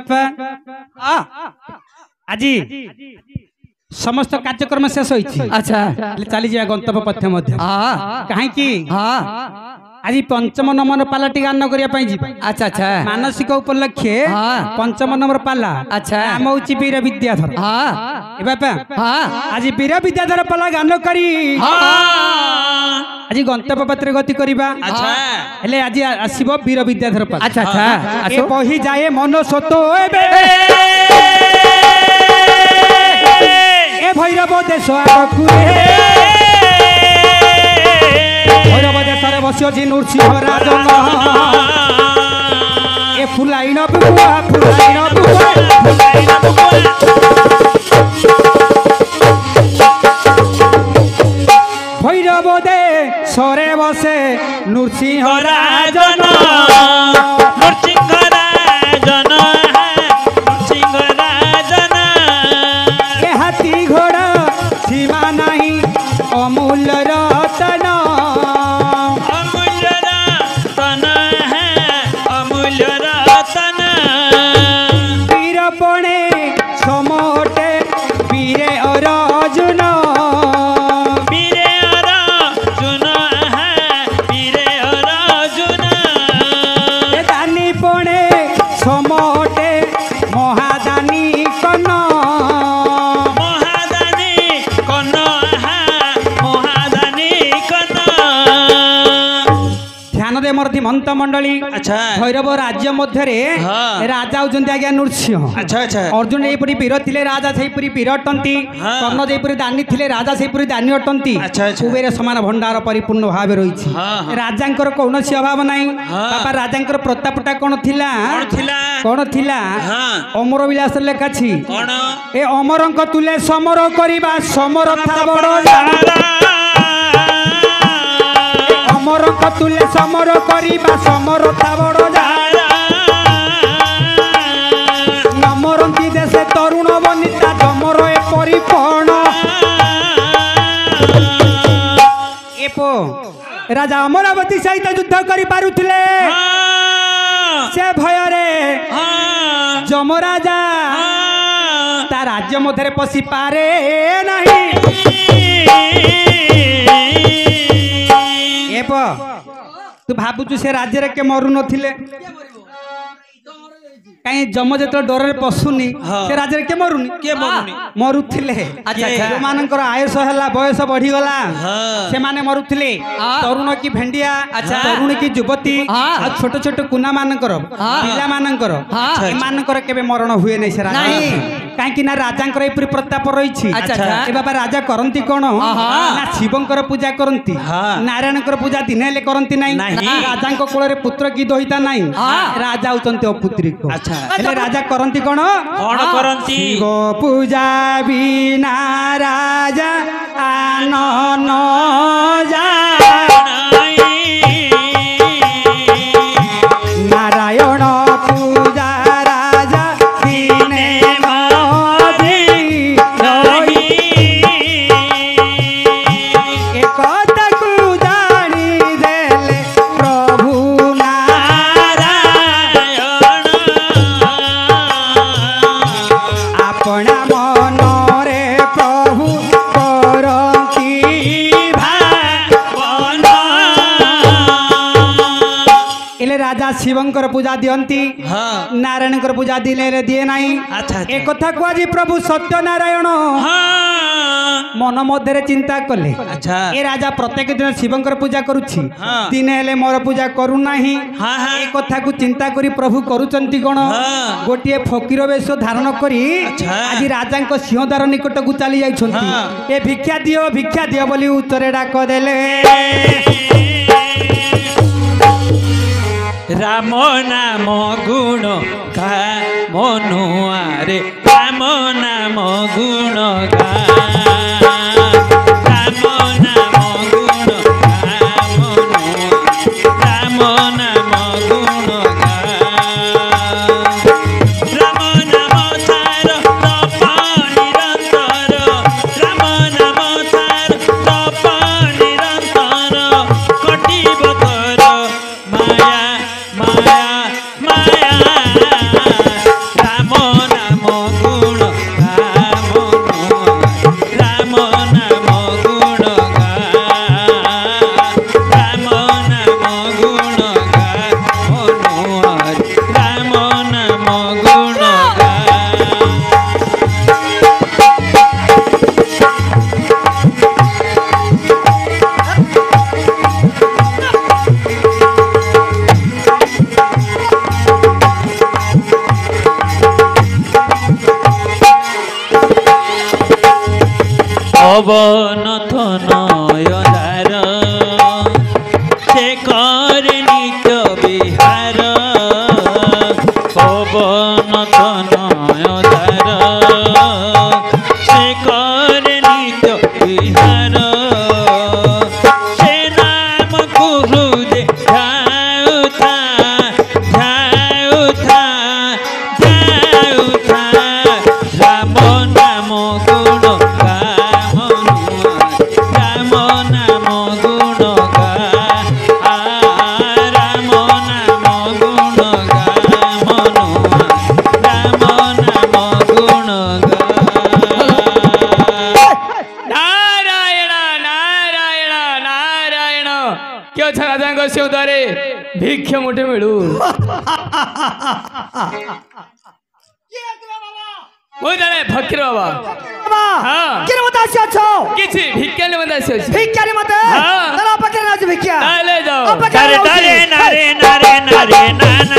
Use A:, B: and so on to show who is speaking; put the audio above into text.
A: बापा आज समस्त कार्यक्रम शेष होई। अच्छा चली जा गंतव्य पथ मध्य कहीं आज पंचम नंबर पाला टी गान करिया अच्छा अच्छा मानसिक उपलक्षे पंचम नंबर पाला अच्छा आम होची वीर विद्याधर ए बापा आज वीर विद्याधर पाला गान करी आज गंतव्य पत्र गति करिबा अच्छा हेले आज आसीबो वीर विद्याधर पाला अच्छा अच्छा ए बही जाए मन सतो ए भैरव देश आगकु भैरव देश रे बसियो नृसिंह राजन ए फुलाइन बुआ भैरव देश रे बसे नृसिंह राजन अमूल रतन है अमूल रतन वीरपणे समोटे वीरे अर्जुन है वीरे अर्जुन दानी पणे समोटे महादानी कन धीमंत मंडली अच्छा भैरव राज्य मध्य राजा होचंती आज्ञा नृसिंह अच्छा अच्छा अर्जुन एपरी वीर थिले राजा सेपरी वीर अटंती कर्ण जेपरी दानी थिले राजा सेपरी दानी अटंती कुबेर समान भंडार परिपूर्ण भाव रही राजांकर कौनसी अभाव नहीं बाबा राजांकर प्रतापटा कौन थिला अमर विलास लेखाछि ए अमरंक तुले समर करिबा समरथा बड़ अमर तुले समर करिबा समरथा बड़ नमरंती देशे तरुण बनिता जमर ए परिपण एपो राजा अमरावती सहित युद्ध करि पारुथिले से भय रे जमराजा ता राज्य मध्य पशि पारे नहीं तू भावुचु से राज्य के मरु नथिले कहीं जम जो डर पशुनी से राज्य के मरुनी मरुले जो मानकर आयुष है बयस बढ़ीगला से माने मरुले तरुण की भेंडिया तरुणी की युवती छोट छोट कुना मानकर पिला मानकर एमानकर केबे मरण हुए नहीं से राजा कहीं ना राजा एपरी प्रताप रही बाबा राजा करती कौन ना शिवंकर पूजा करती नारायण पूजा दिन हेले करती राजा कोल पुत्र की दहिता नहीं राजा होचंती अपुत्रिक राजा करती कौन करती शिव पूजा बिना राजा आनन नारायण पूजा राजा दिने शिवंकर पूजा दियंती नारायण पूजा दिले दिए ना एक कथा कह प्रभु सत्यनारायण मन मध्य चिंता कले ए राजा प्रत्येक दिन शिवंकर पूजा करुछि दिने हेले मोर पूजा करूना एक कथा को चिंता करी प्रभु करुचंती कौन गोटे फकीर वेश धारण करी आज राजा सिंहद्वार निकट को चली जाइछंती ए भिक्षा दियो बोली उत्तरे डाक देले
B: राम नाम गुण गा मनुआरे राम नाम गुण गा राम नाम गुण गा राम नाम गुण गा राम नाम तार तप निरंतर राम नाम तार तप निरंतर कटिब कर माया माया माया পবন নয়দার সে করে নিত্য বিহার পবন নয়দার সে করে নিত্য বিহার সে নাম গুরুদে ঝাউথা ঝাউথা ঝাউথা রাম নাম গুণ গা রাম নাম গুণ গা রাম নাম গুণ গা মনুয়া রাম নাম গুণ গা
C: नारायण नारायण नारायण क्यों राजांग शिवदारे भिक्ष मोठे मिळू ମୁଁ ଜଣେ ଫକୀର ବାବା
D: ବାବା
C: ହଁ
D: କିରେ ମତେ ଆସି ଅଛ
C: କିଛି ଭିକ୍ଷାରେ ମଧ୍ୟ ଆସିଅଛି
D: ଭିକ୍ଷାରୀ ମତେ
C: ହଁ।
D: ତାର ପାଖରେ ନାଚ ଭିକ୍ଷା
C: ତାହେଲେ ଯାଅ
D: ଅପେକ୍ଷା
B: ନାରେ ନାରେ ନାରେ ନାରେ ନାରେ ନା